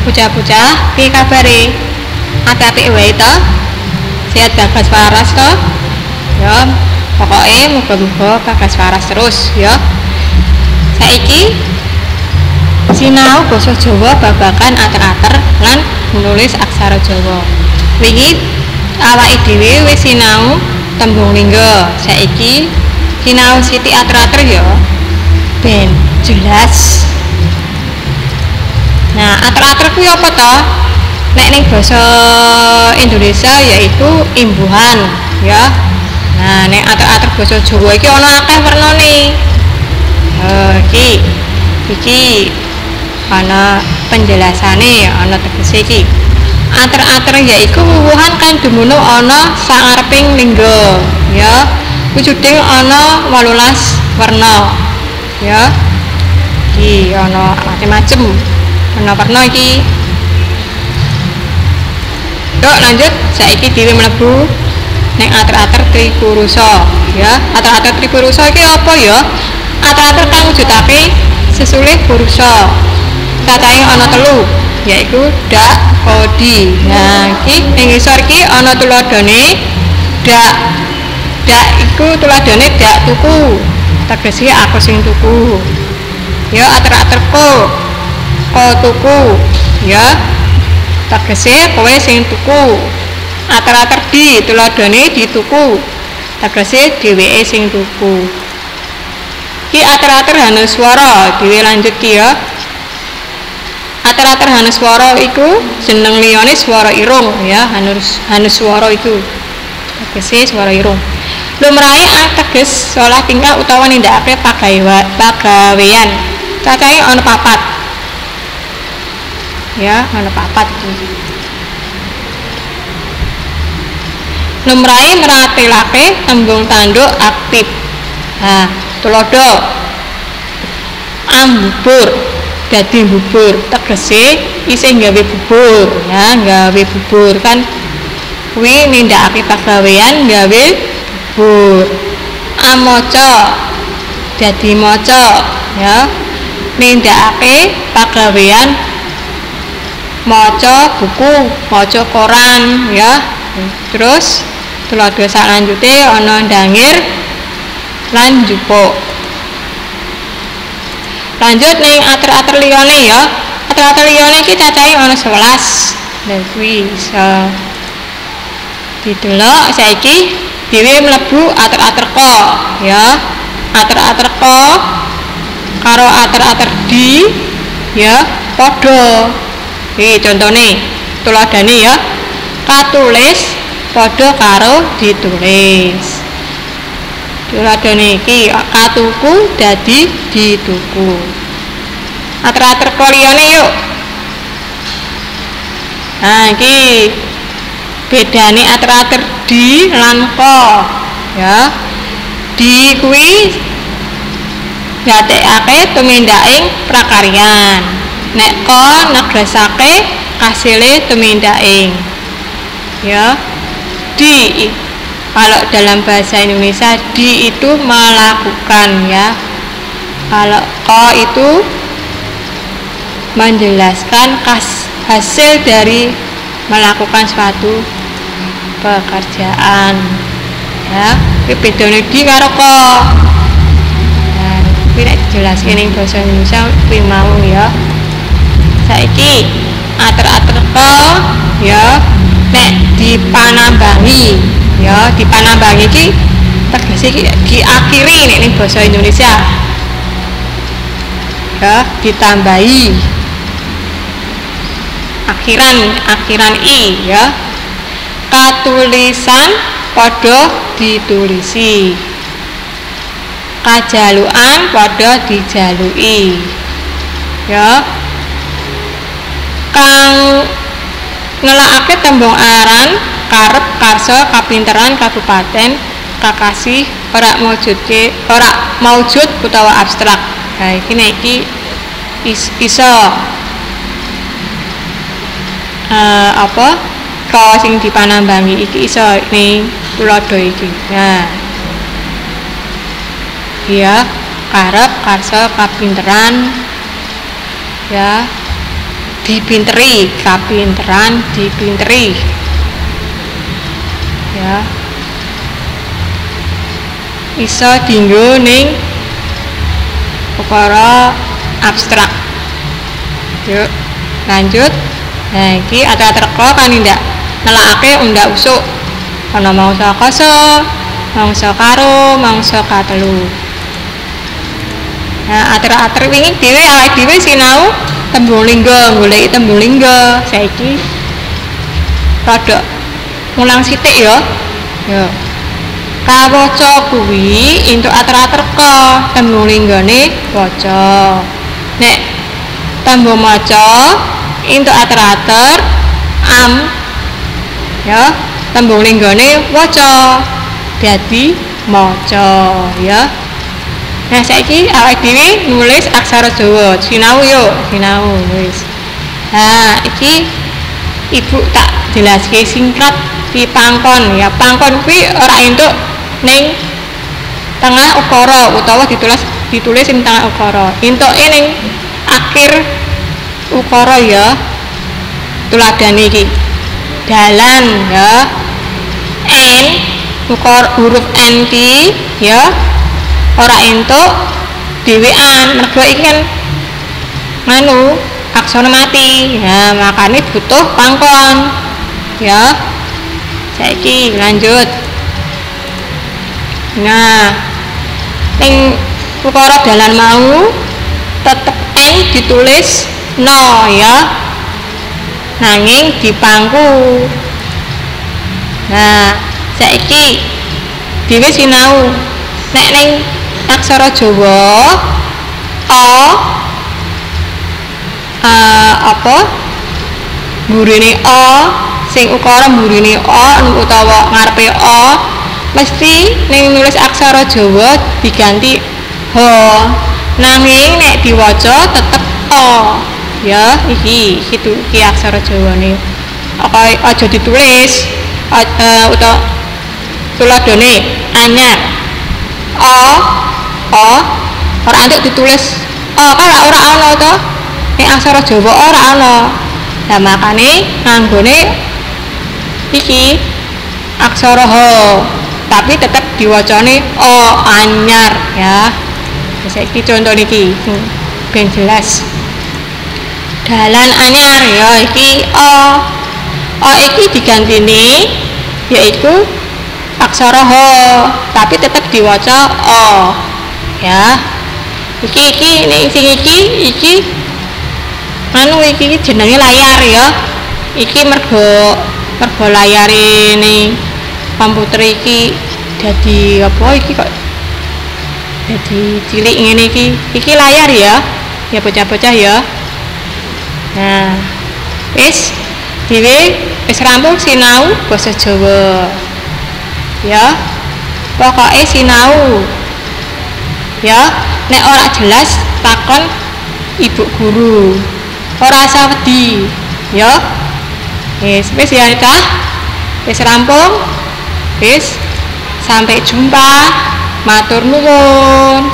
Bocah-bocah, piye kabare? Apik-apik wae to? Sehat bagas waras to? Ya, pokoknya muga-muga bagas waras terus ya. Saiki sinau basa Jawa babagan ater-ater lan menulis aksara Jawa. Wingi awake dhewe wis sinau tembung lingga. Saiki sinau sithik ater-ater ya. Ben jelas. Nah, ater-ater kuwi apa to? Nek ning basa Indonesia yaitu imbuhan, ya. Nah, nek ater-ater basa Jawa iki ana akeh wernane. Iki ana penjelasane, ana tegese iki. Ater-ater yaiku wuwuhan kang dumunung ana sangareping lingga, ya. Wujuding ana 18 werna, ya. Iki ana macem-macem. Warna-warna iki. Yuk lanjut, saiki dhewe mlebu ning ater-ater Trikurusa, ya. Ater-ater Trikurusa iki apa ya? Ater-ater kang wujudake sesulih kurusa. Cacahe ana 3, yaiku dak, kodi. Nah, iki ing ngisor iki ana tuladhane dak. Dak iku tuladhane dak tuku. Tegese aku sing tuku. Ya ater-ater ko tuku, ya. Tegese kowe sing tuku. Ater-ater di tuladhane dituku. Tegese dheweke sing tuku. Ki ater-ater hanuswara dhewe lanjut ki ya. Ater-ater hanuswara iku jeneng liyane swara irung ya, hanuswara iku. Tegese swara irung. Lumrahe ateges olah tingkah utawa nindakake pagawean. Cacahe ana 4. Ya, ana 4 iki. Lumrahe meratelake tembung tanduk aktif. Nah, tulodo ambubur dadi bubur, tegese isih gawe bubur, ya, gawe bubur kan kuwi nindakake pagawean gawe bubur. Amaca dadi maca, ya, nindakake pagawean maca buku, maca koran, ya. Terus tuladha salanjute ana ndangir lan njupuk. Lanjut ning ater-ater liyane ya. Ater-ater liyane iki cacahe ana 11. Lha kuwi iso didelok saiki dhewe mlebu ater-ater ko, ya. Ater-ater ko karo ater-ater di, ya, padha. Contone tuladhane ya. Katulis padha karo ditulis. Tuladhane iki katuku dadi dituku. Ater-ater liyane yuk. Nah, iki bedane ater-ater di lan ko, ya. Di kuwi gatekake tumindaking prakaryan. Nek ko negesake kasile tumindaking, ya. Di kalau dalam bahasa Indonesia di itu melakukan, ya. Kalau ko itu menjelaskan hasil dari melakukan suatu pekerjaan, ya. Iki bedane di karo ko. Nah, iki nek dijelaske ning basa Indonesia kuwi mau ya. Saiki ater-ater ko, ya, nek dipanambangi, ya, dipanambangi iki tegese iki diakhiri nek ning basa Indonesia, ya, ditambahi akhiran i, ya. Katulisan padha ditulisi, kajalukan padha dijaluki, ya. Kang ngelakake tembung aran, karep, karsa, kapinteran, kabupaten, kakasih, ora maujud utawa abstrak. Nah, iki iso apa ko sing dipanambangi iki iso ning tuladha iki. Nah, ya, karep, karsa, kapinteran, ya, dipinteri, kapinteran dipinteri. Ya. Iso dienggo ning perkara abstrak. Yuk, lanjut. Nah, iki ater-ater kan ndak nelakake ndak usuk. Ana mangsa kasa, mangsa karo, mangsa katelu. Nah, ater-ater wingi dhewe awake dhewe sinau tembung lingga, goleki tembung lingga. Saiki rada mulang sithik ya. Ya. Kawaca kuwi entuk ater-ater ka tembung linggane waca. Nek tembung maca entuk ater-ater am ya, tembung linggane waca. Dadi maca ya. Nah, saiki awake dhewe nulis aksara Jawa. Sinau yo, sinau wis. Nah, iki ibu tak jelaske singkat di pangkon ya. Pangkon kuwi ora entuk ning tengah ukara utawa ditulis ing tengah ukara. Entuke ning akhir ukara ya. Tuladane iki. Dalan ya. N ukara huruf N ki ya. Ora entuk dhewean mergo iki kan manu aksara mati ya, makanya butuh pangkon ya. Saiki lanjut. Nah, ing ukara dalan mau tetep N ditulis no ya, nanging dipangku. Nah, saiki dhewe sinau nek ning aksara Jawa apa mburine sing ukara mburine utawa ngarepe mesti ning nulis aksara Jawa diganti ho, nanging nek diwaca tetep o ya. Iki aksara Jawane aja ditulis utawa tuladane anyar ora antuk ditulis kan ora ana to ning aksara Jawa ora ana. Lah makane nganggone iki aksara ho tapi tetep diwacane anyar ya. Saiki contoh niki ben jelas. Dalan anyar ya iki iki digantine yaiku aksara ho tapi tetap diwaca ya. Iki ning sing iki anu iki jenenge layar ya. Iki mergo layare ning komputer iki dadi apa iki kok dadi cilik ngene iki layar ya bocah-bocah ya. Nah, wis rampung sinau basa Jawa ya. Pokoke sinau ya. Nek ora jelas takon ibu guru, ora usah wedi ya. Wis ya cah, wis rampung. Wis sampai jumpa, matur nuwun.